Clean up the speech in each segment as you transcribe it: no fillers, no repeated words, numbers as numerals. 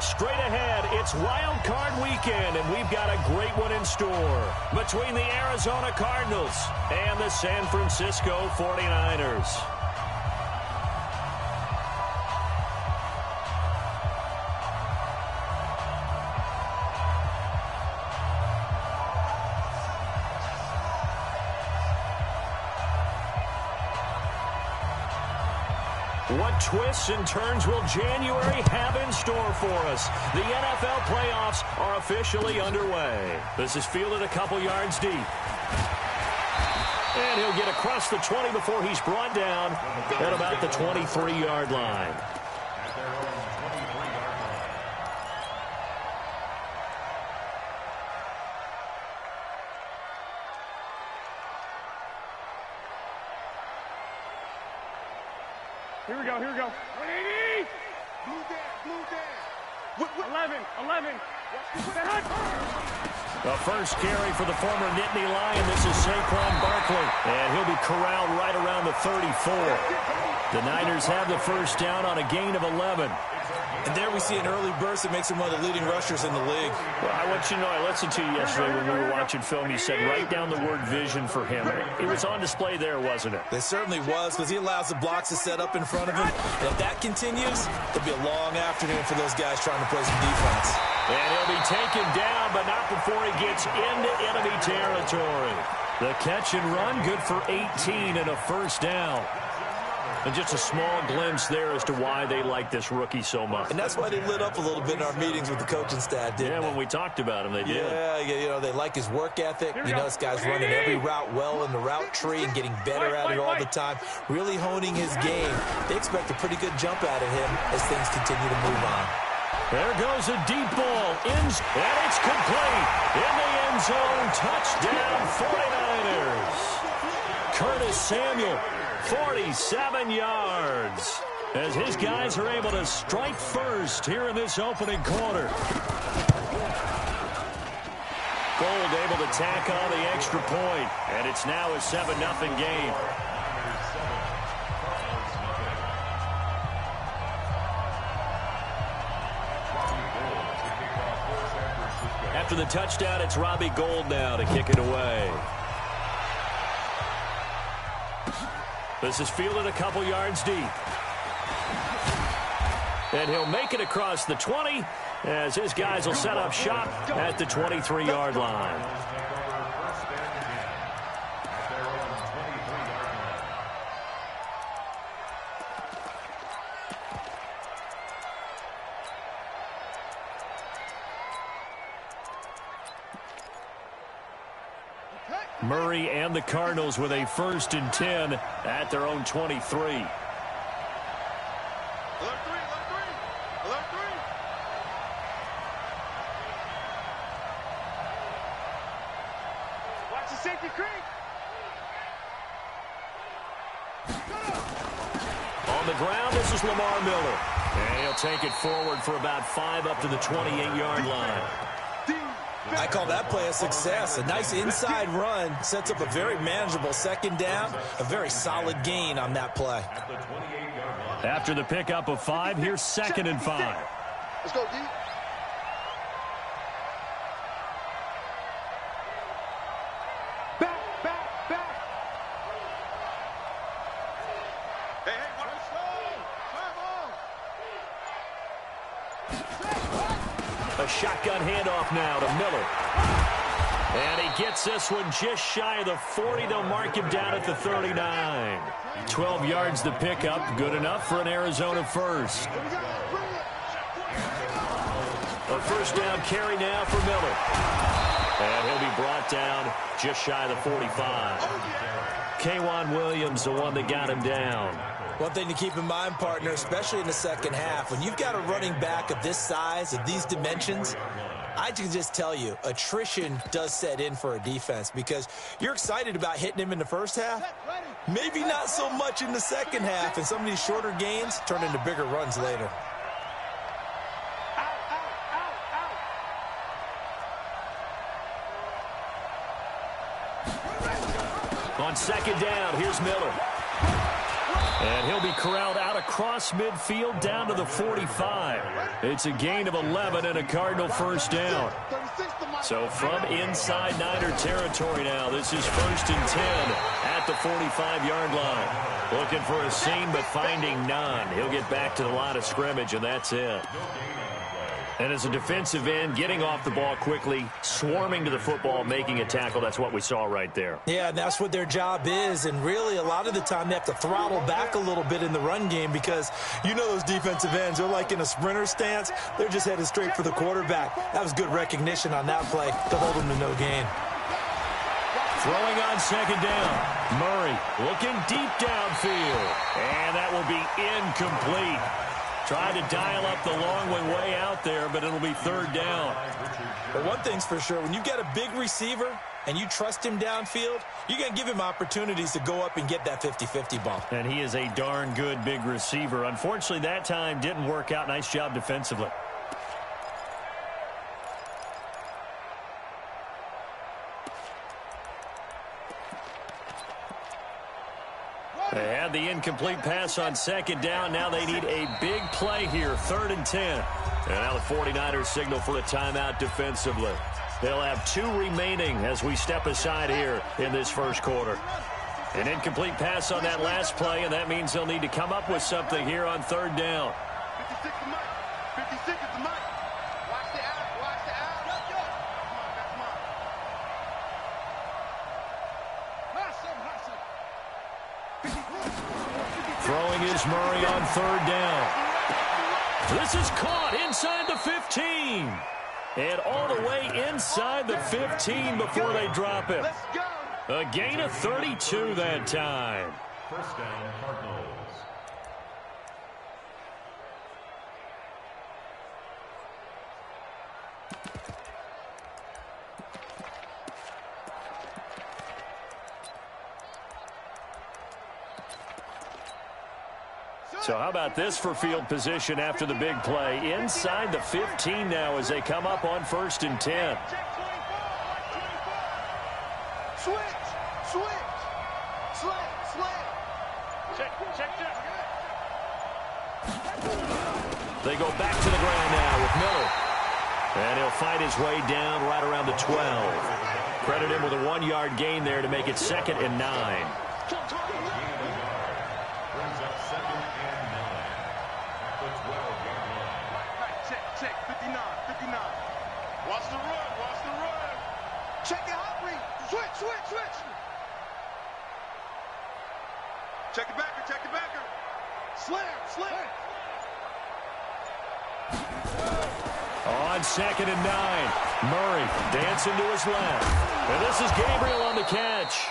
Straight ahead, it's Wild Card Weekend, and we've got a great one in store between the Arizona Cardinals and the San Francisco 49ers. What twists and turns will January have in store for us? The NFL playoffs are officially underway. This is fielded a couple yards deep. And he'll get across the 20 before he's brought down at about the 23-yard line. Here we go, here we go. 180! Blue down. 11. The first carry for the former Nittany Lion. This is Saquon Barkley. And he'll be corralled right around the 34. The Niners have the first down on a gain of 11. And there we see an early burst that makes him one of the leading rushers in the league. Well, I want you to know, I listened to you yesterday when we were watching film. You said write down the word vision for him. It was on display there, wasn't it? It certainly was, because he allows the blocks to set up in front of him. And if that continues, it'll be a long afternoon for those guys trying to play some defense. And he'll be taken down, but not before he gets into enemy territory. The catch and run, good for 18 and a first down. And just a small glimpse there as to why they like this rookie so much. And that's why they lit up a little bit in our meetings with the coaching staff, didn't they? When we talked about him, they did. Yeah, you know, they like his work ethic. You know, this guy's running every route well in the route tree and getting better at it all the time, really honing his game. They expect a pretty good jump out of him as things continue to move on. There goes a deep ball, and it's complete. In the end zone, touchdown 49ers. Curtis Samuel, 47 yards, as his guys are able to strike first here in this opening quarter. Gold able to tack on the extra point, and it's now a 7-0 game. After the touchdown, it's Robbie Gould now to kick it away. This is fielded a couple yards deep. And he'll make it across the 20 as his guys will set up shop at the 23-yard line. Murray and the Cardinals with a 1st and 10 at their own 23. Watch the safety creek. On the ground, this is Lamar Miller. And he'll take it forward for about 5 up to the 28-yard line. I call that play a success. A nice inside run sets up a very manageable 2nd down. A very solid gain on that play. After the pickup of 5, here's 2nd and 5. Let's go, D. Back. Hey, let's go. A shotgun handoff now to Miller. And he gets this one just shy of the 40. They'll mark him down at the 39. 12 yards to pick up. Good enough for an Arizona first. A first down carry now for Miller. And he'll be brought down just shy of the 45. K'Wan Williams, the one that got him down. One thing to keep in mind, partner, especially in the 2nd half, when you've got a running back of this size, of these dimensions, I can just tell you, attrition does set in for a defense because you're excited about hitting him in the 1st half. Maybe not so much in the 2nd half, and some of these shorter gains turn into bigger runs later. On 2nd down, here's Miller. And he'll be corralled out across midfield down to the 45. It's a gain of 11 and a Cardinal first down. So from inside Niner territory now, this is 1st and 10 at the 45-yard line. Looking for a seam, but finding none. He'll get back to the line of scrimmage, and that's it. And as a defensive end, getting off the ball quickly, swarming to the football, making a tackle, that's what we saw right there. Yeah, and that's what their job is. And really, a lot of the time, they have to throttle back a little bit in the run game because you know those defensive ends, they're like in a sprinter stance. They're just headed straight for the quarterback. That was good recognition on that play to hold them to no gain. Throwing on 2nd down. Murray looking deep downfield. And that will be incomplete. Tried to dial up the long way out there, but it'll be 3rd down. But one thing's for sure, when you've got a big receiver and you trust him downfield, you're going to give him opportunities to go up and get that 50-50 ball. And he is a darn good big receiver. Unfortunately, that time didn't work out. Nice job defensively. They had the incomplete pass on 2nd down. Now they need a big play here, 3rd and 10. And now the 49ers signal for a timeout defensively. They'll have 2 remaining as we step aside here in this first quarter. An incomplete pass on that last play, and that means they'll need to come up with something here on 3rd down. 56 to Mike. 56 to Mike. Watch the out. Watch the out. Come on, that's mine. Throwing is Murray on 3rd down. This is caught inside the 15. And all the way inside the 15 before they drop it. Let's go. A gain of 32 that time. First down, Cardinals. So how about this for field position after the big play? Inside the 15 now as they come up on 1st and 10. Switch. Slant. Check. They go back to the ground now with Miller. And he'll fight his way down right around the 12. Credit him with a 1-yard gain there to make it 2nd and 9. Brings up 2nd and 9 at the 12-yard line. Check. 59. Watch the run. Check it, hot read. Switch. Check the backer. Slam. On 2nd and 9. Murray dancing to his left. And this is Gabriel on the catch.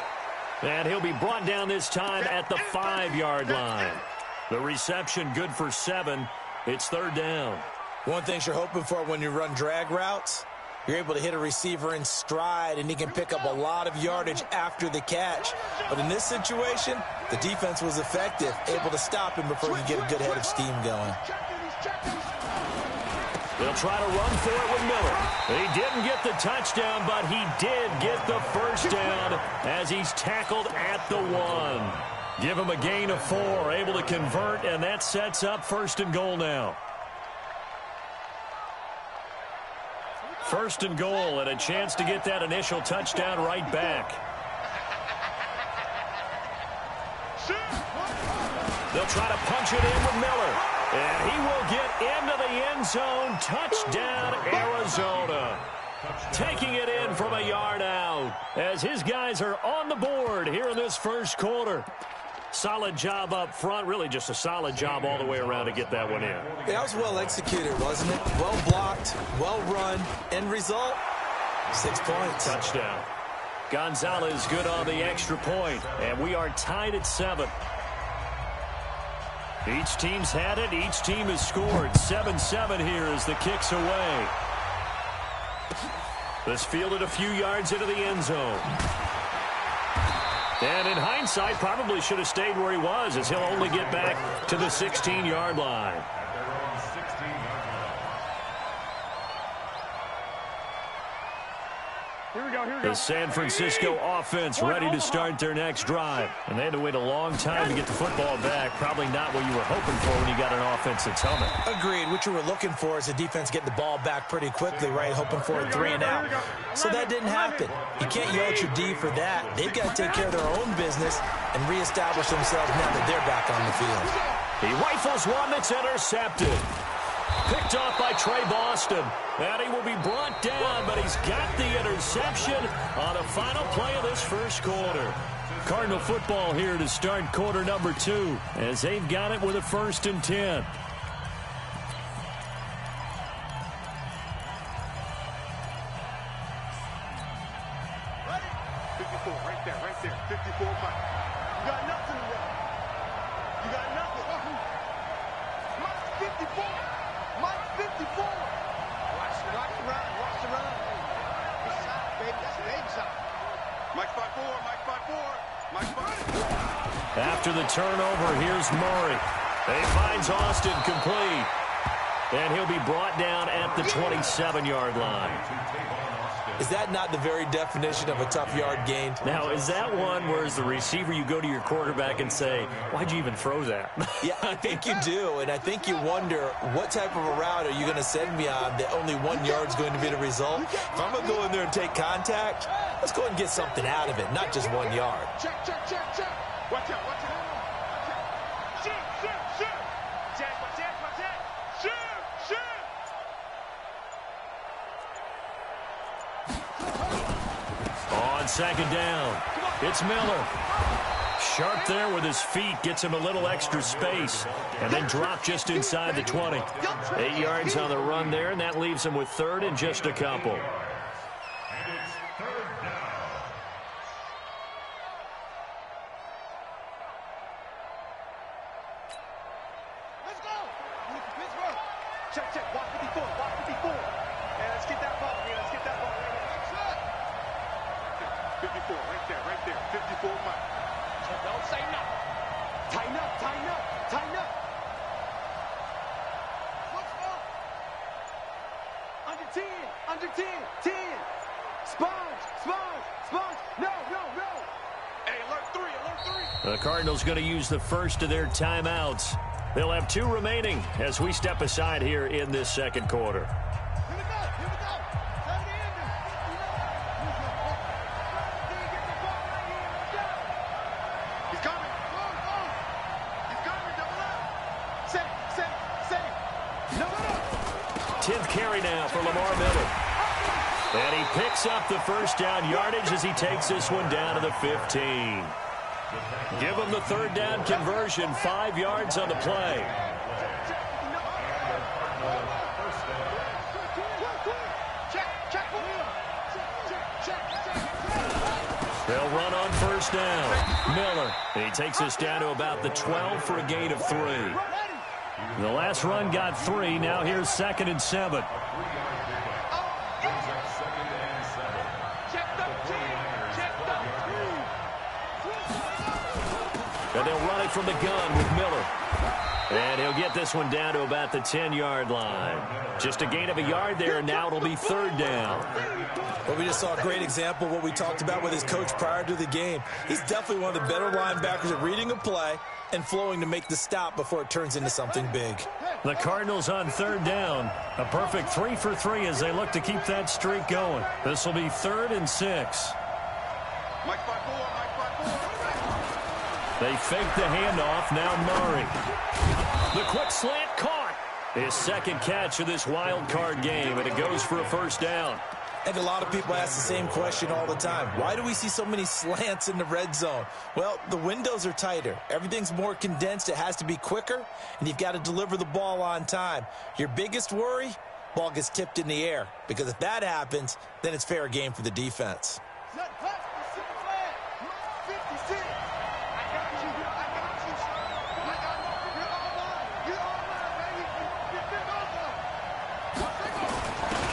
And he'll be brought down this time at the 5-yard line. The reception good for 7. It's 3rd down. One thing you're hoping for when you run drag routes, you're able to hit a receiver in stride, and he can pick up a lot of yardage after the catch. But in this situation, the defense was effective, able to stop him before you get a good head of steam going. They'll try to run for it with Miller. He didn't get the touchdown, but he did get the first down as he's tackled at the 1. Give him a gain of 4, able to convert, and that sets up 1st and goal now. 1st and goal, and a chance to get that initial touchdown right back. They'll try to punch it in with Miller. And he will get into the end zone. Touchdown, Arizona. Taking it in from a yard out as his guys are on the board here in this first quarter. Solid job up front. Really just a solid job all the way around to get that one in. Yeah, that was well executed, wasn't it? Well blocked, well run. End result, 6 points. Touchdown. Gonzalez good on the extra point. And we are tied at 7. Each team's had it. Each team has scored. 7-7 here as the kick's away. This fielded a few yards into the end zone. And in hindsight, probably should have stayed where he was as he'll only get back to the 16-yard line. At their own 16-yard line. Here we go, here we go. The San Francisco offense ready to start their next drive. And they had to wait a long time to get the football back. Probably not what you were hoping for when you got an offense that's humming. Agreed. What you were looking for is the defense getting the ball back pretty quickly, right? Hoping for a 3 and out. So that didn't happen. You can't yell at your D for that. They've got to take care of their own business and reestablish themselves now that they're back on the field. He rifles one that's intercepted. Picked off by Trey Boston. And he will be brought down, but he's got the interception on the final play of this first quarter. Cardinal football here to start quarter number 2 as they've got it with a 1st and 10. Right there. 54, Mike. You got nothing to run. You got nothing. Mike 54. Mike 54. Watch the run. Watch the run. Good shot, baby. That's a big shot. Mike 5-4. Mike 5-4. Mike 5. After the turnover, here's Murray. He finds Austin complete. And he'll be brought down at the 27-yard line. Is that not the very definition of a tough yard gain? Now, is that one where as the receiver you go to your quarterback and say, why'd you even throw that? Yeah, I think you do, and I think you wonder what type of a route are you going to send me on that only 1 yard's going to be the result? If I'm going to go in there and take contact, let's go ahead and get something out of it, not just 1 yard. Check. Watch out. Shoot. Jack. Shoot. On second down, it's Miller. Sharp there with his feet, gets him a little extra space, and then drop just inside the 20. 8 yards on the run there, and that leaves him with 3rd and just a couple. And it's 3rd down. Let's go. Pittsburgh. Check. Walk 54. Yeah, let's get that ball. Let's get that ball. 54, right there. 54, Mike. Don't say nothing. Tighten up. What's up? Under 10. 10. Sponge. No. Hey, alert 3. The Cardinals going to use the first of their timeouts. They'll have 2 remaining as we step aside here in this second quarter. Here we go. He's coming. Double up. Set. No. 10th carry now for Lamar Miller. And he picks up the first down yardage as he takes this one down to the 15. Give him the 3rd down conversion, 5 yards on the play. They'll run on 1st down. Miller, he takes us down to about the 12 for a gain of 3. The last run got 3. Now here's 2nd and 7. And they'll run it from the gun with Miller. And he'll get this one down to about the 10-yard line. Just a gain of a yard there, and now it'll be 3rd down. Well, we just saw a great example of what we talked about with his coach prior to the game. He's definitely one of the better linebackers at reading a play and flowing to make the stop before it turns into something big. The Cardinals on 3rd down. A perfect 3 for 3 as they look to keep that streak going. This will be 3rd and 6. Mike 5-4. They fake the handoff. Now Murray. The quick slant caught. His 2nd catch of this wild card game, and it goes for a 1st down. And a lot of people ask the same question all the time. Why do we see so many slants in the red zone? Well, the windows are tighter. Everything's more condensed. It has to be quicker, and you've got to deliver the ball on time. Your biggest worry, ball gets tipped in the air, because if that happens, then it's fair game for the defense.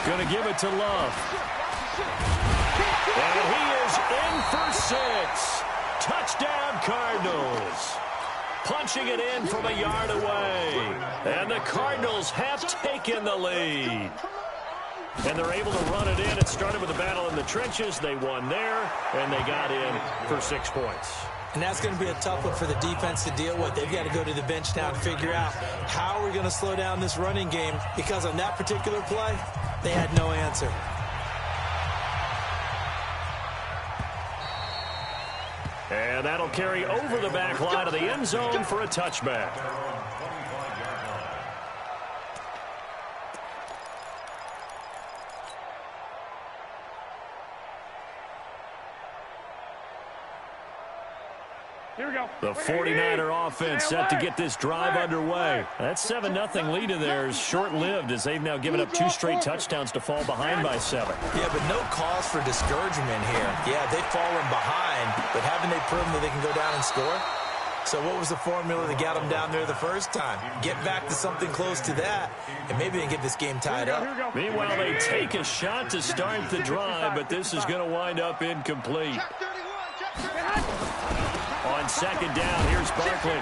Going to give it to Love. And he is in for 6. Touchdown, Cardinals. Punching it in from a yard away. And the Cardinals have taken the lead. And they're able to run it in. It started with a battle in the trenches. They won there, and they got in for 6 points. And that's going to be a tough one for the defense to deal with. They've got to go to the bench now and figure out how are we going to slow down this running game, because on that particular play, they had no answer. And that'll carry over the back line of the end zone for a touchback. Here we go. The 49er offense set to get this drive underway. That 7-0 lead of theirs short-lived, as they've now given up 2 straight touchdowns to fall behind by 7. Yeah, but no cause for discouragement here. Yeah, they've fallen behind, but haven't they proven that they can go down and score? So what was the formula that got them down there the first time? Get back to something close to that, and maybe they can get this game tied up. Meanwhile, they take a shot to start the drive, but this is going to wind up incomplete. On second down, here's Barkley.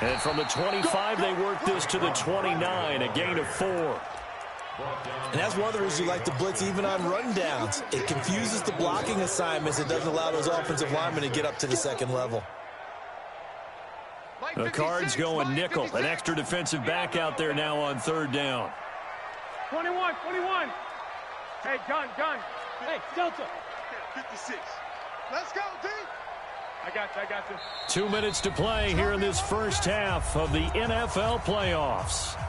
And from the 25, they work this to the 29, a gain of 4. And that's one of the reasons you like to blitz even on rundowns. It confuses the blocking assignments. It doesn't allow those offensive linemen to get up to the second level. The Cards going nickel. An extra defensive back out there now on third down. 21. Hey, gun. Hey, Delta. 56. Let's go, D. I got you. 2 minutes to play here in this first half of the NFL playoffs.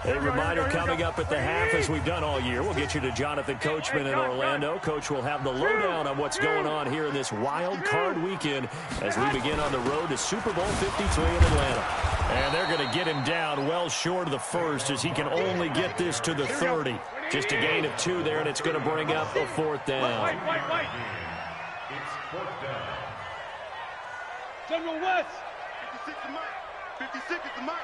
A reminder coming up at the half, as we've done all year. We'll get you to Jonathan Coachman in Orlando. Coach will have the lowdown on what's going on here in this wild card weekend as we begin on the road to Super Bowl 53 in Atlanta. And they're going to get him down well short of the first, as he can only get this to the 30. Just a gain of 2 there, and it's going to bring up a 4th down. It's 4th down. General West. 56 is mine. 56 is mine.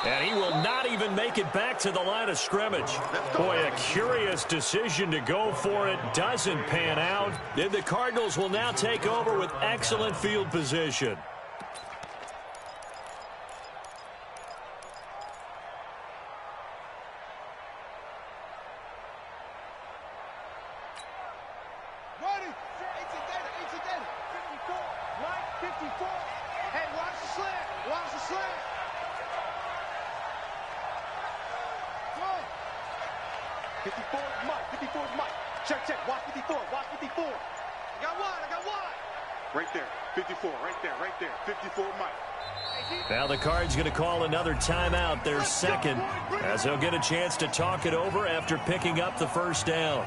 And he will not even make it back to the line of scrimmage. Boy, a curious decision to go for it. Doesn't pan out. Then the Cardinals will now take over with excellent field position. Now the Cards going to call another timeout, their second, as they'll get a chance to talk it over after picking up the first down.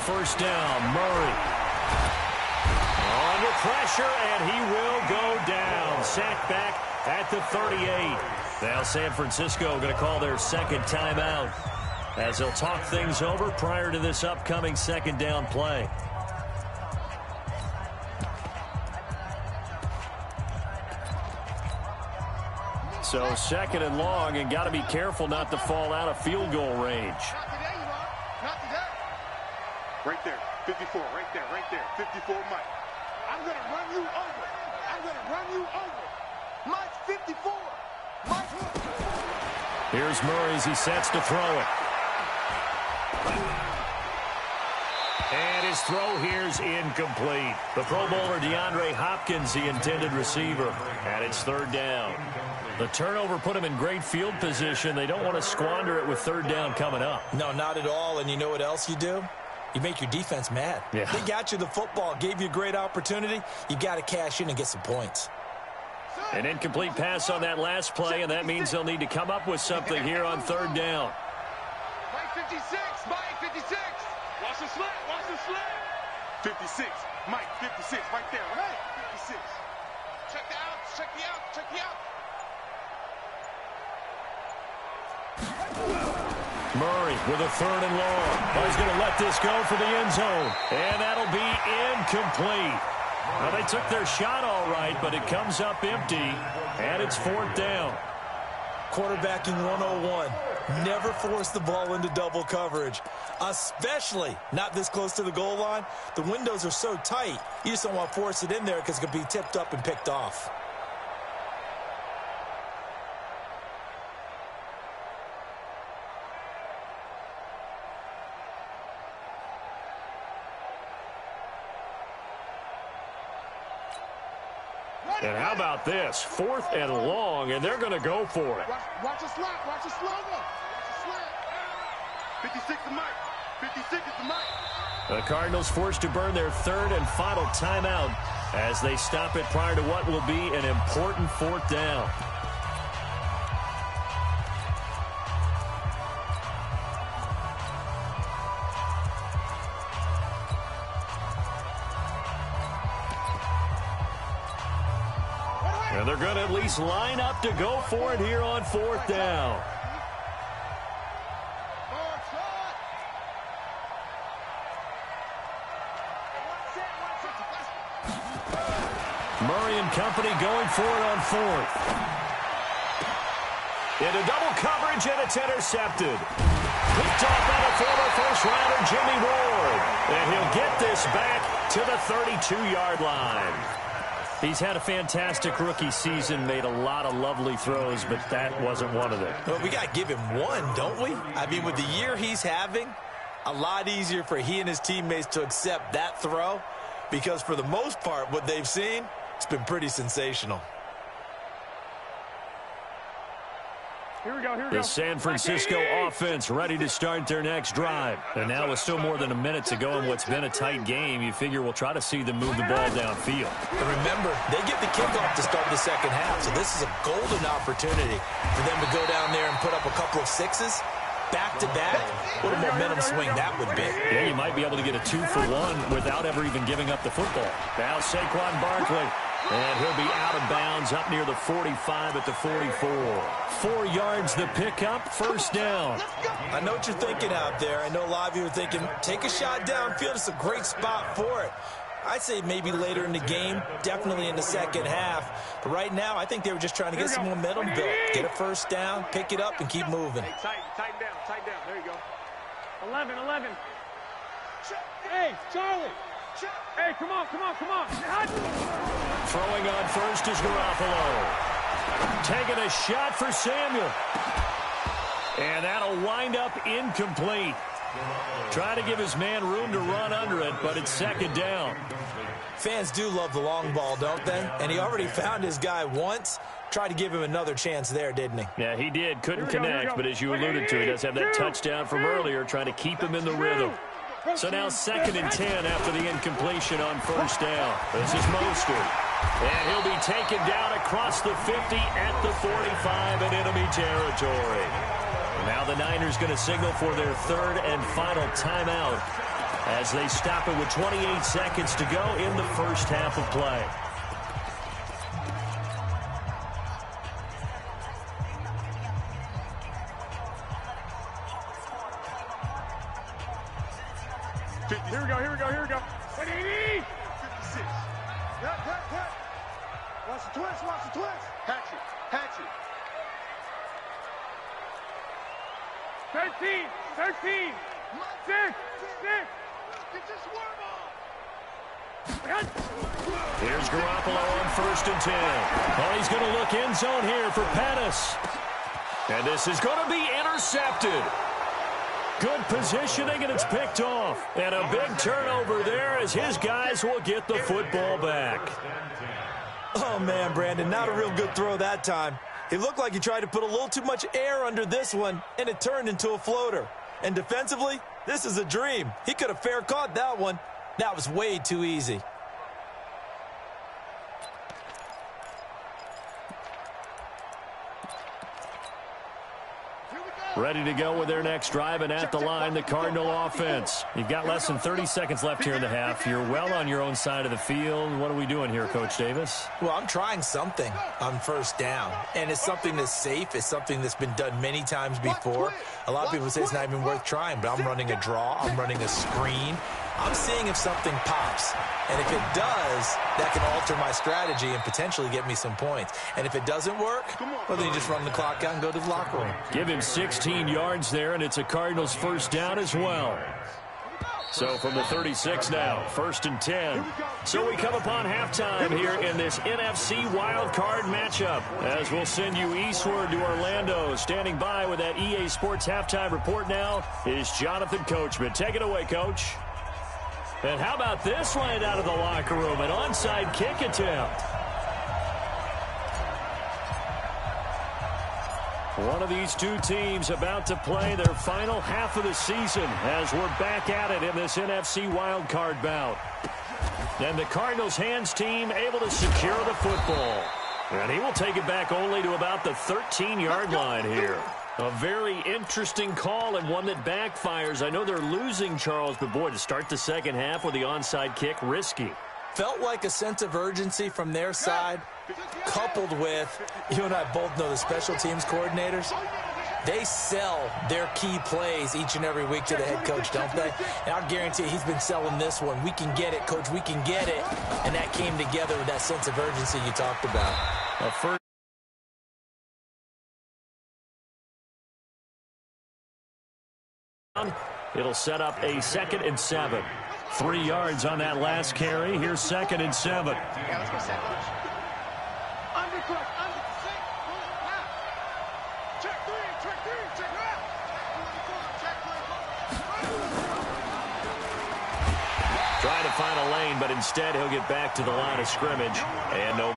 First down, Murray. Under pressure, and he will go down. Sacked back at the 38. Now San Francisco going to call their second timeout, as they'll talk things over prior to this upcoming second down play. So second and long, and got to be careful not to fall out of field goal range. Right there, 54, right there, 54, Mike. I'm going to run you over. Mike's 54. Here's Murray as he sets to throw it. And his throw here's incomplete. The Pro Bowler DeAndre Hopkins, the intended receiver, and it's third down. The turnover put him in great field position. They don't want to squander it with third down coming up. No, not at all. And you know what else you do? You make your defense mad. Yeah. They got you the football, gave you a great opportunity. You got to cash in and get some points. An incomplete pass on that last play, and that means they'll need to come up with something here on third down. Mike 56, Mike 56. Watch the slant. 56, Mike 56, right there, right? 56. Check the out. Murray with a 3rd and long. Oh, he's going to let this go for the end zone. And that'll be incomplete. Well, they took their shot all right, but it comes up empty, and it's 4th down. Quarterbacking 101. Never force the ball into double coverage, especially not this close to the goal line. The windows are so tight, you just don't want to force it in there because it could be tipped up and picked off. And how about this? 4th and long, and they're going to go for it. Watch the slot. Watch the slow go. Watch the slot. 56 is Mike. 56 is the Mike. The Cardinals forced to burn their 3rd and final timeout as they stop it prior to what will be an important 4th down. And they're going to at least line up to go for it here on 4th down. Murray and company going for it on 4th. Into double coverage, and it's intercepted. Picked off by the former first-rounder Jimmy Ward. And he'll get this back to the 32-yard line. He's had a fantastic rookie season, made a lot of lovely throws, but that wasn't one of them. Well, we got to give him one, don't we? I mean, with the year he's having, a lot easier for he and his teammates to accept that throw because for the most part, what they've seen, it's been pretty sensational. Here we go, here we go. The San Francisco offense ready to start their next drive. And now with still more than a minute to go in what's been a tight game, you figure we'll try to see them move the ball downfield. And remember, they get the kickoff to start the second half, so this is a golden opportunity for them to go down there and put up a couple of sixes. Back-to-back, what a momentum swing that would be. Yeah, you might be able to get a 2-for-1 without ever even giving up the football. Now Saquon Barkley. And he'll be out of bounds up near the 45 at the 44. 4 yards the pickup, 1st down. I know what you're thinking out there. I know a lot of you are thinking, take a shot downfield. It's a great spot for it. I'd say maybe later in the game, definitely in the second half. But right now, I think they were just trying to get some momentum built. Get a 1st down, pick it up, and keep moving. Hey, tighten down. There you go. 11. Hey, Charlie. Hey, come on. Throwing on 1st is Garoppolo. Taking a shot for Samuel. And that'll wind up incomplete. Trying to give his man room to run under it, but it's 2nd down. Fans do love the long ball, don't they? And he already found his guy once. Tried to give him another chance there, didn't he? Yeah, he did. Couldn't connect, but as you alluded to, he does have that touchdown from earlier, trying to keep him in the rhythm. So now 2nd and 10 after the incompletion on 1st down. This is Mostert. And he'll be taken down across the 50 at the 45 in enemy territory. Now the Niners going to signal for their 3rd and final timeout as they stop it with 28 seconds to go in the 1st half of play. Here we go. 180. 56. Cut. Watch the twist. Hatchet. 13. 6. Get your swerve on. Here's Garoppolo on 1st and 10. Oh, he's going to look end zone here for Pettis. And this is going to be intercepted. Good positioning, and it's picked off. And a big turnover there as his guys will get the football back. Oh, man, Brandon, not a real good throw that time. It looked like he tried to put a little too much air under this one, and it turned into a floater. And defensively, this is a dream. He could have fair caught that one. That was way too easy. Here we go. Ready to go with their next drive, and at the line, the Cardinal offense. You've got less than 30 seconds left here in the half. You're well on your own side of the field. What are we doing here, Coach Davis? Well, I'm trying something on first down, and it's something that's safe. It's something that's been done many times before. A lot of people say it's not even worth trying, but I'm running a draw. I'm running a screen. I'm seeing if something pops, and if it does, that can alter my strategy and potentially get me some points. And if it doesn't work, well, then you just run the clock out and go to the locker room. Give him 16 yards there, and it's a Cardinals first down as well. So from the 36 now, 1st and 10. So we come upon halftime here in this NFC wildcard matchup, as we'll send you eastward to Orlando. Standing by with that EA Sports halftime report now is Jonathan Coachman. Take it away, Coach. And how about this one out of the locker room? An onside kick attempt. One of these two teams about to play their final half of the season as we're back at it in this NFC wildcard bout. And the Cardinals hands team able to secure the football. And he will take it back only to about the 13-yard line here. A very interesting call and one that backfires. I know they're losing, Charles, but boy, to start the second half with the onside kick, risky. Felt like a sense of urgency from their side, coupled with, you and I both know the special teams coordinators, they sell their key plays each and every week to the head coach, don't they? And I guarantee he's been selling this one. We can get it, coach, we can get it. And that came together with that sense of urgency you talked about. A first. It'll set up a 2nd and 7. 3 yards on that last carry. Here's 2nd and 7. Yeah, let's go 7. Undercut, check 3, check out. Trying to find a lane, but instead he'll get back to the line of scrimmage. And no.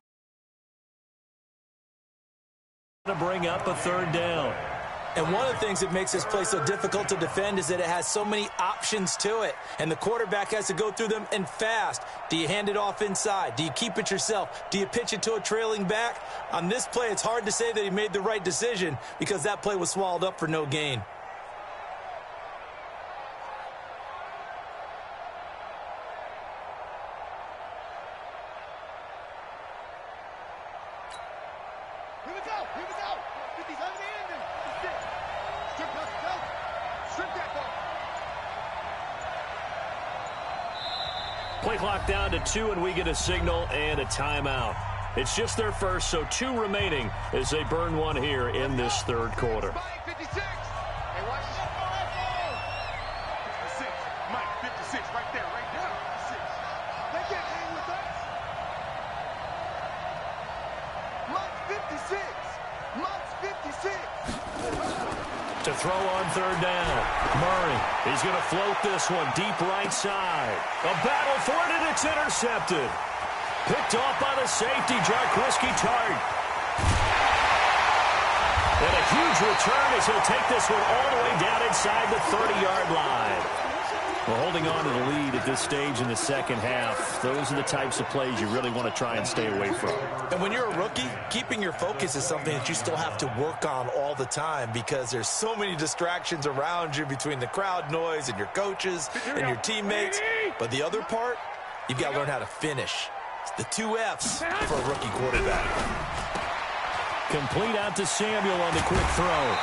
To bring up a 3rd down. And one of the things that makes this play so difficult to defend is that it has so many options to it. And the quarterback has to go through them and fast. Do you hand it off inside? Do you keep it yourself? Do you pitch it to a trailing back? On this play, it's hard to say that he made the right decision because that play was swallowed up for no gain. Here we go. 50's on the end. Strip that ball. Play clock down to 2, and we get a signal and a timeout. It's just their first, so 2 remaining as they burn one here in this 3rd quarter. 56. Hey, watch this. 56. Mike, 56, right there. 56. They can't hang with us. Mike's 56. To throw on 3rd down. Murray, he's going to float this one deep right side. A battle for it, and it's intercepted. Picked off by the safety, Jarquiski Tart. And a huge return as he'll take this one all the way down inside the 30-yard line. Well, holding on to the lead at this stage in the second half, those are the types of plays you really want to try and stay away from. And when you're a rookie, keeping your focus is something that you still have to work on all the time because there's so many distractions around you between the crowd noise and your coaches and your teammates. But the other part, you've got to learn how to finish. It's the 2 F's for a rookie quarterback. Complete out to Samuel on the quick throw.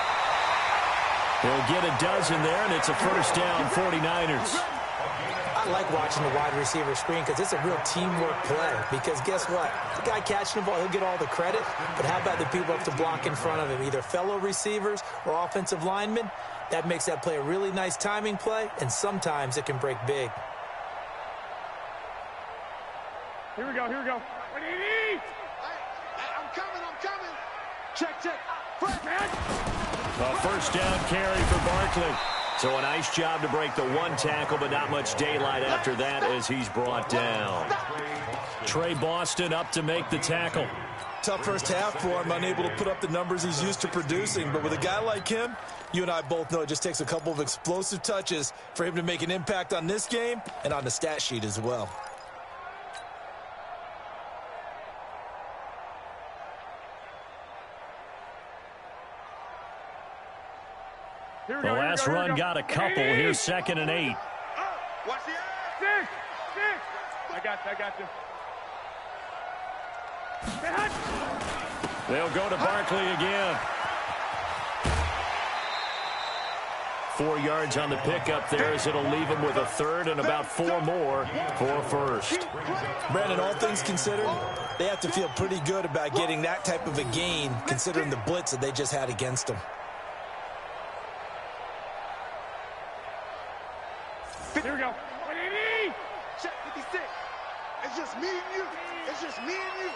He'll get a dozen there, and it's a first down, 49ers. I like watching the wide receiver screen because it's a real teamwork play. Because guess what? The guy catching the ball, he'll get all the credit. But how about the people have to block in front of him, either fellow receivers or offensive linemen? That makes that play a really nice timing play, and sometimes it can break big. Here we go. What do you need? I'm coming. Check. Front, man. A first down carry for Barkley. So a nice job to break the 1 tackle, but not much daylight after that as he's brought down. Trey Boston up to make the tackle. Tough first half for him, unable to put up the numbers he's used to producing. But with a guy like him, you and I both know it just takes a couple of explosive touches for him to make an impact on this game and on the stat sheet as well. The last run got a couple. Here's 2nd and 8. Watch the 6. I got you. They'll go to Barkley again. 4 yards on the pickup there as it'll leave him with a 3rd and about 4 more for a 1st. Brandon, all things considered, they have to feel pretty good about getting that type of a gain considering the blitz that they just had against them. Here we go. Check 56. It's just me and you. It's just me and you.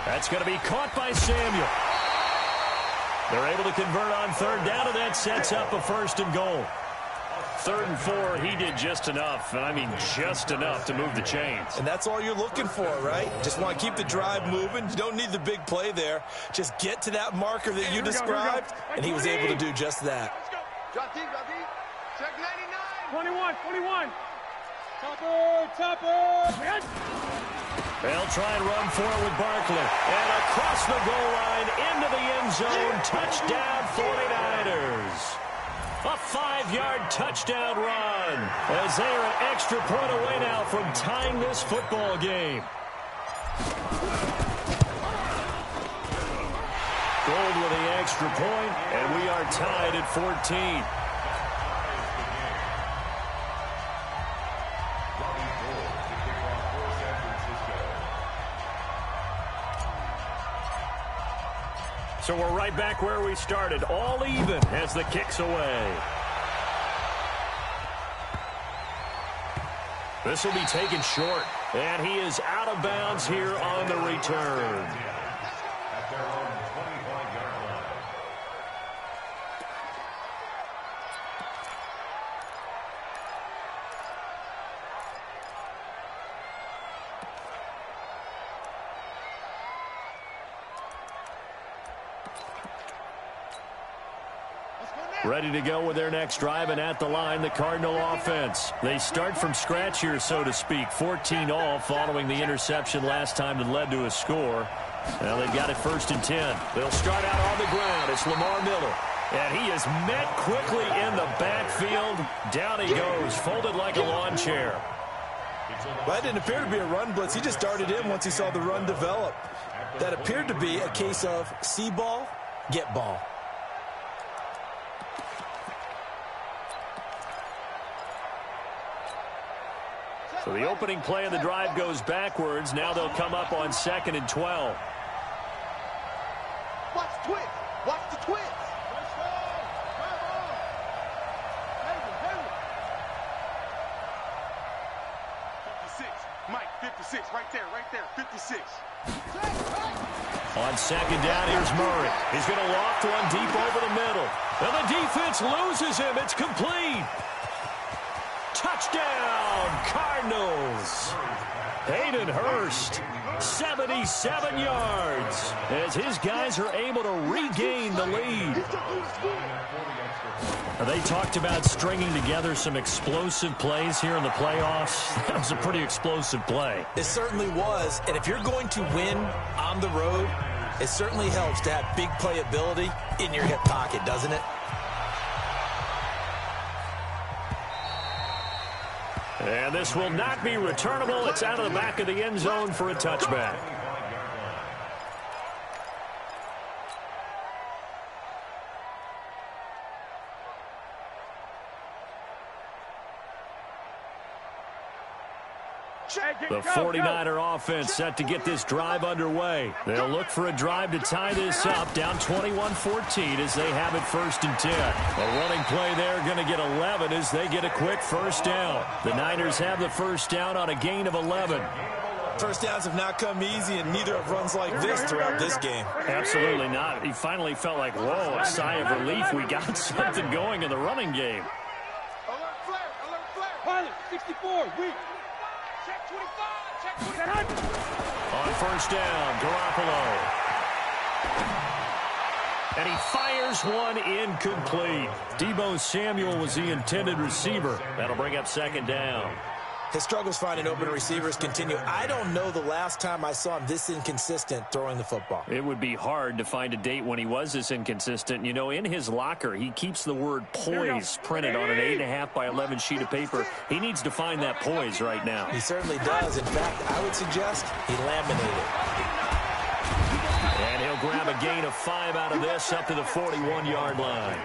That's going to be caught by Samuel. They're able to convert on 3rd down, and that sets up a 1st and goal. 3rd and 4, he did just enough, and I mean just enough to move the chains. And that's all you're looking for, right? Just want to keep the drive moving. You don't need the big play there. Just get to that marker that you described, and he was able to do just that. Drop deep. Check 99. 21. Topper. They'll try and run for it with Barkley. And across the goal line into the end zone. Touchdown 49ers. A 5-yard touchdown run as they are an extra point away now from tying this football game. Gold with the extra point, and we are tied at 14. So we're right back where we started, all even as the kick's away. This will be taken short, and he is out of bounds here on the return. At their own 25-yard line. Ready to go with their next drive, and at the line, the Cardinal offense. They start from scratch here, so to speak. 14 all following the interception last time that led to a score. Now they've got it 1st and 10. They'll start out on the ground. It's Lamar Miller. And he is met quickly in the backfield. Down he goes, folded like a lawn chair. Well, that didn't appear to be a run blitz. He just darted in once he saw the run develop. That appeared to be a case of see ball, get ball. So the opening play of the drive goes backwards. Now they'll come up on 2nd and 12. Watch the twist. Watch the twist. Mike, 56, right there, 56. On 2nd down, here's Murray. He's going to loft one deep over the middle. And the defense loses him. It's complete. Touchdown, Cardinals. Hayden Hurst, 77 yards, as his guys are able to regain the lead. They talked about stringing together some explosive plays here in the playoffs. That was a pretty explosive play. It certainly was, and if you're going to win on the road, it certainly helps to have big playability in your hip pocket, doesn't it? And this will not be returnable. It's out of the back of the end zone for a touchback. The 49er offense set to get this drive underway. They'll look for a drive to tie this up, down 21-14 as they have it 1st and 10. A running play there, going to get 11 as they get a quick 1st down. The Niners have the 1st down on a gain of 11. First downs have not come easy, and neither have runs like this throughout this game. Absolutely not. He finally felt like, whoa, a sigh of relief. We got something going in the running game. Alert flare, alert flare. Pilot, 64, weak. Check 25, check 25. On 1st down, Garoppolo. And he fires one incomplete. Deebo Samuel was the intended receiver. That'll bring up 2nd down. His struggles finding open receivers continue. I don't know the last time I saw him this inconsistent throwing the football. It would be hard to find a date when he was this inconsistent. You know, in his locker, he keeps the word poise printed on an 8.5 by 11 sheet of paper. He needs to find that poise right now. He certainly does. In fact, I would suggest he laminated. And he'll grab a gain of 5 out of this up to the 41-yard line.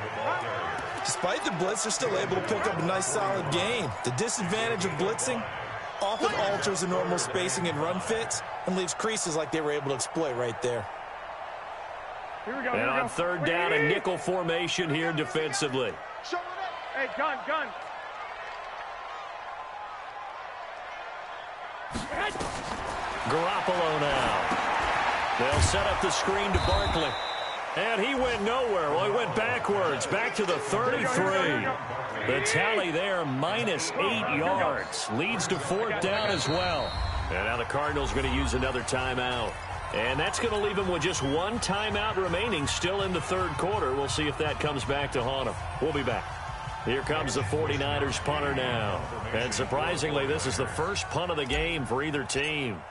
Despite the blitz, they're still able to pick up a nice solid gain. The disadvantage of blitzing often alters the normal spacing and run fits and leaves creases like they were able to exploit right there. And on third down, a nickel formation here defensively. Hey, gun. Garoppolo now. They'll set up the screen to Barkley. And he went nowhere. Well, he went backwards, back to the 33. The tally there, minus 8 yards. Leads to fourth down as well. And now the Cardinals going to use another timeout. And that's going to leave him with just one timeout remaining still in the third quarter. We'll see if that comes back to haunt him. We'll be back. Here comes the 49ers punter now. And surprisingly, this is the first punt of the game for either team.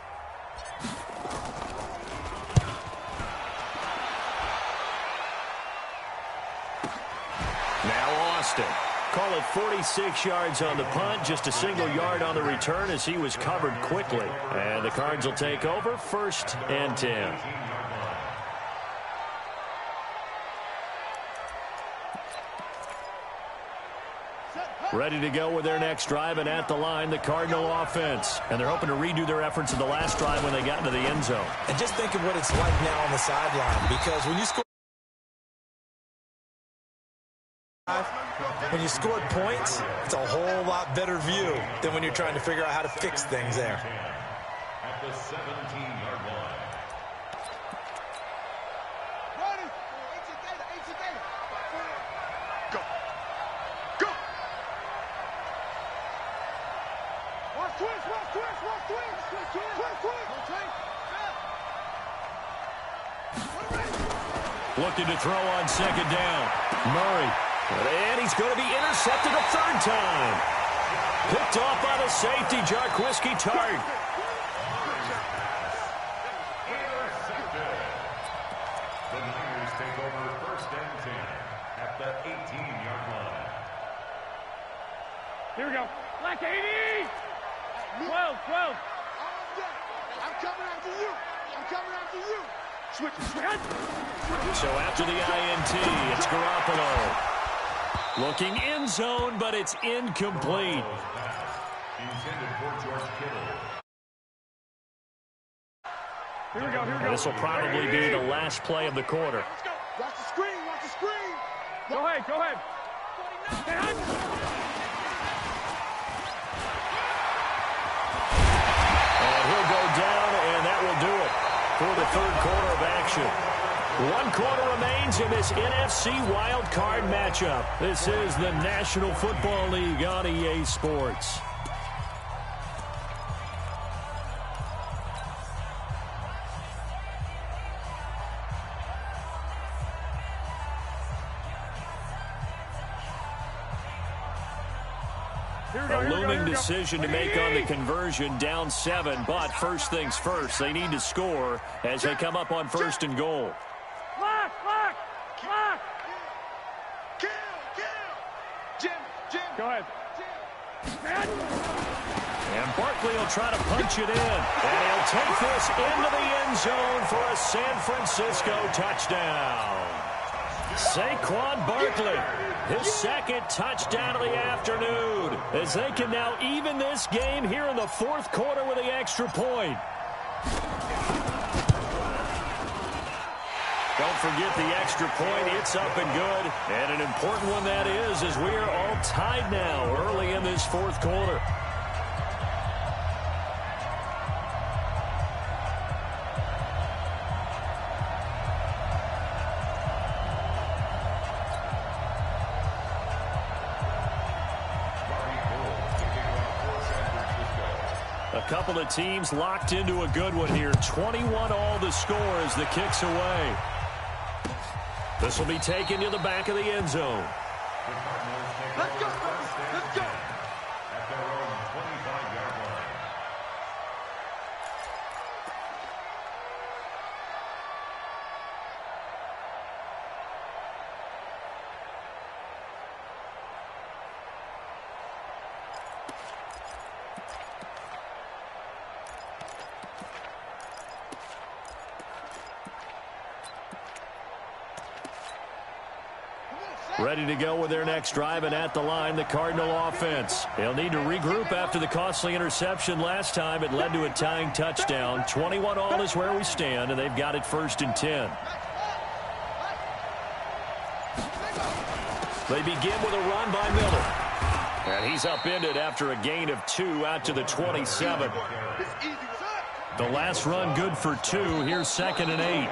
Now Austin. Call it 46 yards on the punt, just a single yard on the return as he was covered quickly. And the Cards will take over, 1st and 10. Ready to go with their next drive, and at the line, the Cardinal offense. And they're hoping to redo their efforts in the last drive when they got into the end zone. And just think of what it's like now on the sideline, because when you scored points, it's a whole lot better view than when you're trying to figure out how to fix things there. At the 17-yard line. Ready? Go. Go. Watch twist. Looking to throw on second down. Murray. And he's going to be intercepted a third time. Picked off by the safety, Jarquiski Tart. Intercepted. The Niners take over 1st and 10 at the 18-yard line. Here we go. Black 80. 12. I'm coming after you. Switch. So after the INT, it's Garoppolo. Looking end zone, but it's incomplete. Intended for George Kittle. Here we go. This will probably be the last play of the quarter. Watch the screen. Go ahead. And he'll go down, and that will do it for the third quarter of action. 1 quarter remains in this NFC wildcard matchup. This is the National Football League on EA Sports. A looming decision to make on the conversion, down 7, but first things first, they need to score as they come up on 1st and goal. Lock. Kill. Jim. Go ahead. And Barkley will try to punch it in. And he'll take this into the end zone for a San Francisco touchdown. Saquon Barkley, his 2nd touchdown of the afternoon, as they can now even this game here in the 4th quarter with the extra point. Don't forget the extra point. It's up and good. And an important one that is, as we are all tied now early in this 4th quarter. A couple of teams locked into a good one here. 21 all the score as the kick's away. This will be taken to the back of the end zone. Let's go. At their own 25-yard Ready to go with their next drive, and at the line, the Cardinal offense. They'll need to regroup after the costly interception last time. It led to a tying touchdown. 21-all is where we stand, and they've got it 1st and 10. They begin with a run by Miller. And he's upended after a gain of 2 out to the 27. The last run good for 2. Here's 2nd and 8.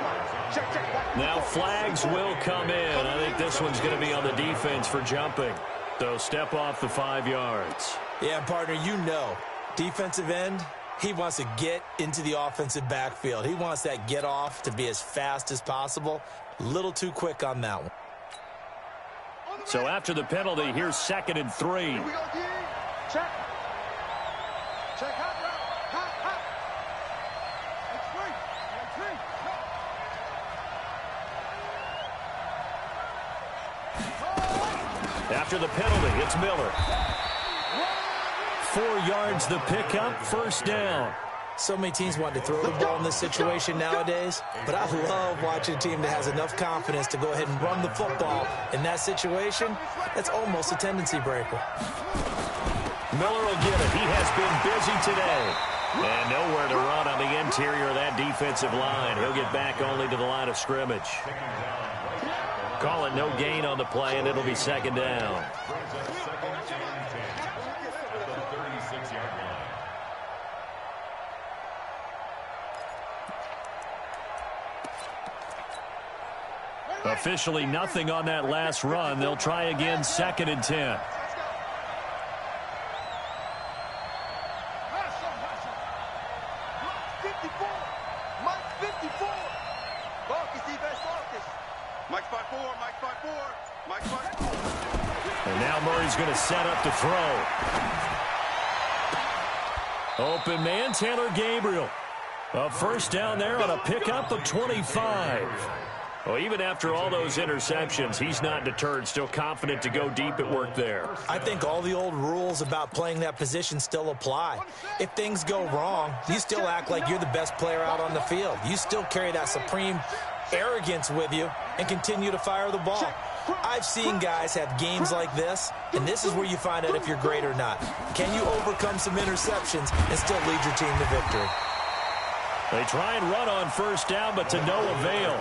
Now flags will come in. I think this one's going to be on the defense for jumping. So step off the 5 yards. Yeah, partner, you know, defensive end, he wants to get into the offensive backfield. He wants that get off to be as fast as possible. A little too quick on that one. So after the penalty, here's 2nd and 3. Here we go, D. Check. Check. Hot. After the penalty, it's Miller. 4 yards the pickup, 1st down. So many teams want to throw the ball in this situation nowadays, but I love watching a team that has enough confidence to go ahead and run the football. In that situation, that's almost a tendency breaker. Miller will get it. He has been busy today. And nowhere to run on the interior of that defensive line. He'll get back only to the line of scrimmage. Call it no gain on the play, and it'll be 2nd down. Officially nothing on that last run. They'll try again, 2nd and 10. And now Murray's going to set up to throw. Open man, Taylor Gabriel. A 1st down there on a pickup of 25. Well, even after all those interceptions, he's not deterred, still confident to go deep at work there. I think all the old rules about playing that position still apply. If things go wrong, you still act like you're the best player out on the field. You still carry that supreme arrogance with you and continue to fire the ball. I've seen guys have games like this, and this is where you find out if you're great or not. Can you overcome some interceptions and still lead your team to victory? They try and run on 1st down, but to no avail.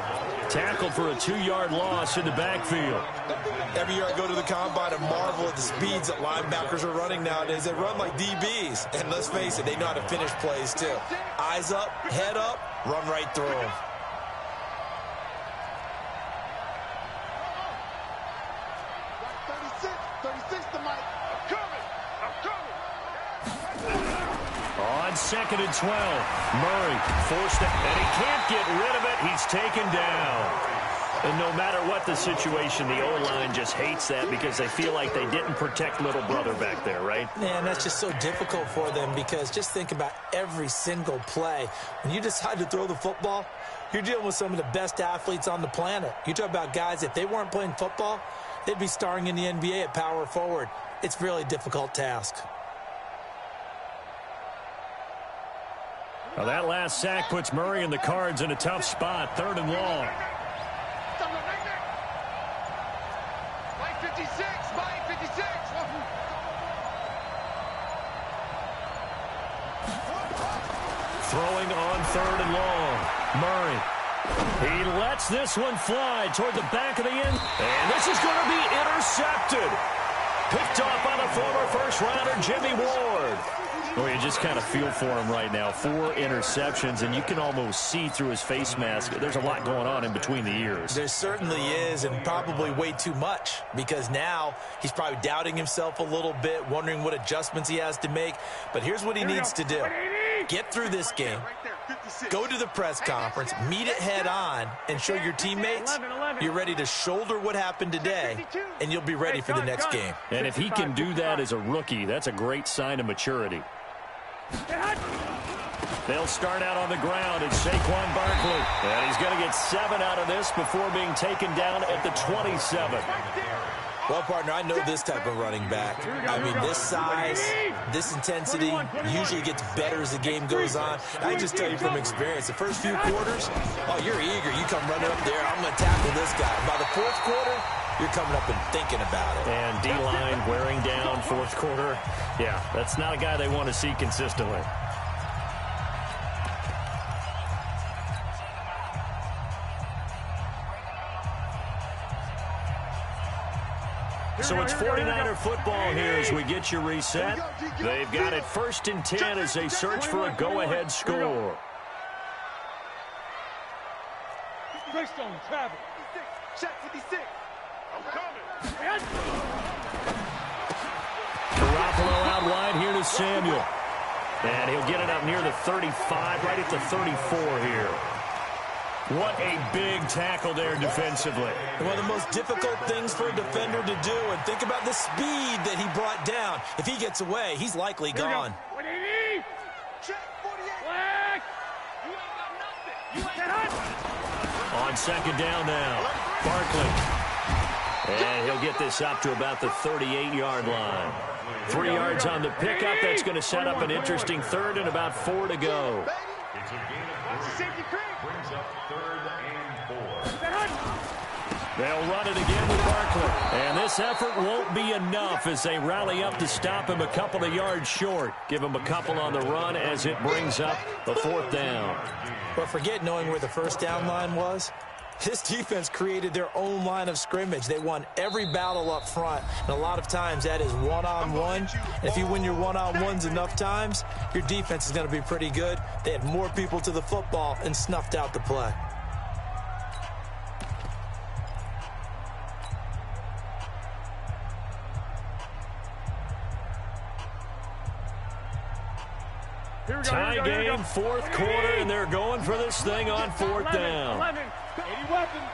Tackled for a 2-yard loss in the backfield. Every year I go to the combine and marvel at the speeds that linebackers are running nowadays. They run like DBs. And let's face it, they know how to finish plays too. Eyes up, head up, run right through them. On 2nd and 12, Murray forced it, and he can't get rid of it. He's taken down. And no matter what the situation, the O-line just hates that because they feel like they didn't protect little brother back there, right? Man, that's just so difficult for them because just think about every single play. When you decide to throw the football, you're dealing with some of the best athletes on the planet. You talk about guys, if they weren't playing football, they'd be starring in the NBA at power forward. It's a really difficult task. Well, that last sack puts Murray and the Cards in a tough spot, 3rd and long. Throwing on 3rd and long. Murray. He lets this one fly toward the back of the end. And this is going to be intercepted. Picked off by the former first-rounder Jimmy Ward. Well, you just kind of feel for him right now. 4 interceptions, and you can almost see through his face mask. There's a lot going on in between the ears. There certainly is, and probably way too much, because now he's probably doubting himself a little bit, wondering what adjustments he has to make. But here's what he needs to do. Get through this game, go to the press conference, meet it head on, and show your teammates you're ready to shoulder what happened today, and you'll be ready for the next game. And if he can do that as a rookie, that's a great sign of maturity. They'll start out on the ground. It's Saquon Barkley. And he's going to get 7 out of this before being taken down at the 27. Well, partner, I know this type of running back. I mean, this size, this intensity usually gets better as the game goes on. I just tell you from experience, the first few quarters, oh, you're eager. You come running up there, I'm going to tackle this guy. By the fourth quarter, you're coming up and thinking about it. And D-line wearing down fourth quarter. Yeah, that's not a guy they want to see consistently. So it's 49er football here as we get you reset. They've got it 1st and 10 as they search for a go-ahead score. Greystone, travel. Check 56. I'm coming. Garoppolo out wide here to Samuel. And he'll get it up near the 35, right at the 34 here. What a big tackle there defensively. One of the most difficult things for a defender to do, and think about the speed that he brought down. If he gets away, he's likely gone. 180. Check 48. Black. You ain't got nothing. You ain't got nothing. On 2nd down now, Barkley. And he'll get this up to about the 38-yard line. 3 yards on the pickup. That's going to set up an interesting 3rd and about 4 to go. It's a gain of 3. Brings up 3rd and 4. They'll run it again with Barkley. And this effort won't be enough as they rally up to stop him a couple of yards short. Give him a couple on the run as it brings up the 4th down. But forget knowing where the 1st down line was. This defense created their own line of scrimmage. They won every battle up front, and a lot of times that is one-on-one. And if you win your one-on-ones enough times, your defense is going to be pretty good. They had more people to the football and snuffed out the play. Tie game, 4th quarter, and they're going for this thing on 4th down. 11. 80 weapons.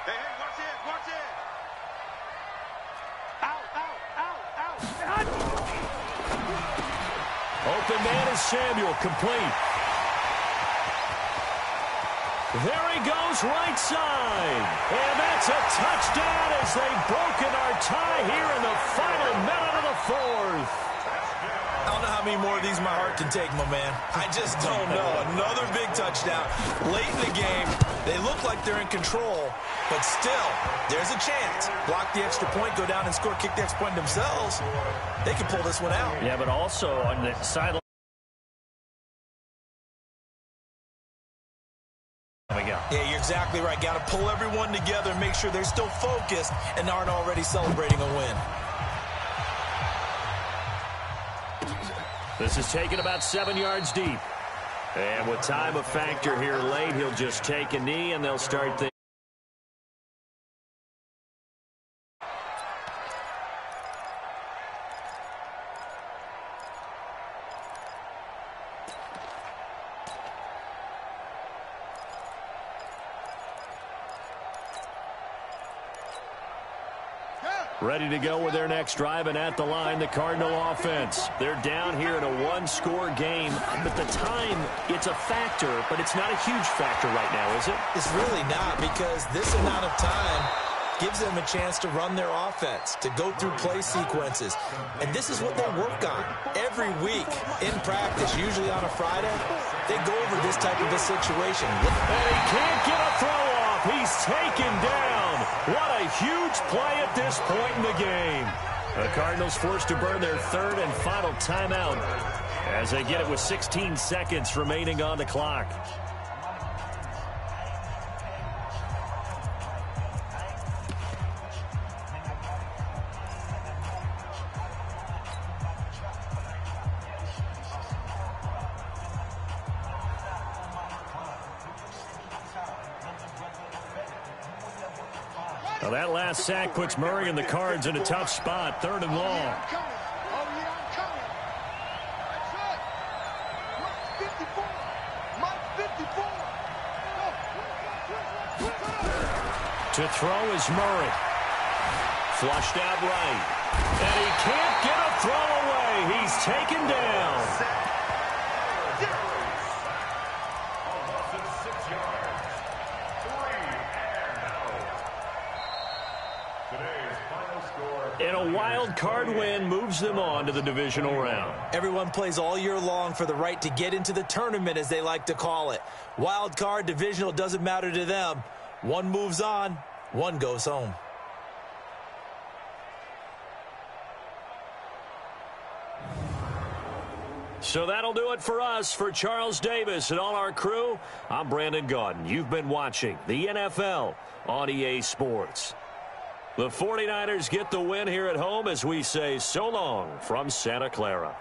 Hey, watch it, watch it. Out. Open man is Samuel, complete. There he goes, right side. And that's a touchdown as they've broken our tie here in the final minute of the 4th. I don't know how many more of these my heart can take, my man. I just don't know. Another big touchdown late in the game. They look like they're in control, but still, there's a chance. Block the extra point, go down and score, kick the extra point themselves. They can pull this one out. Yeah, but also on the sideline. Yeah, you're exactly right. Got to pull everyone together and make sure they're still focused and aren't already celebrating a win. This is taken about 7 yards deep. And with time a factor here late, he'll just take a knee and they'll start things. Ready to go with their next drive, and at the line, the Cardinal offense. They're down here in a one-score game, but the time, it's a factor, but it's not a huge factor right now, is it? It's really not, because this amount of time gives them a chance to run their offense, to go through play sequences. And this is what they work on every week in practice, usually on a Friday. They go over this type of a situation. And he can't get a throw off. He's taken down. What a huge play at this point in the game. The Cardinals forced to burn their 3rd and final timeout as they get it with 16 seconds remaining on the clock. Well, that last sack puts Murray and the Cards in a tough spot, 3rd and long. To throw is Murray. Flushed out right. And he can't get a throw away. He's taken down. Today's final And a wild card win moves them on to the divisional round. Everyone plays all year long for the right to get into the tournament, as they like to call it. Wild card, divisional, doesn't matter to them. One moves on, one goes home. So that'll do it for us. For Charles Davis and all our crew, I'm Brandon Gaudin. You've been watching the NFL on EA Sports. The 49ers get the win here at home as we say so long from Santa Clara.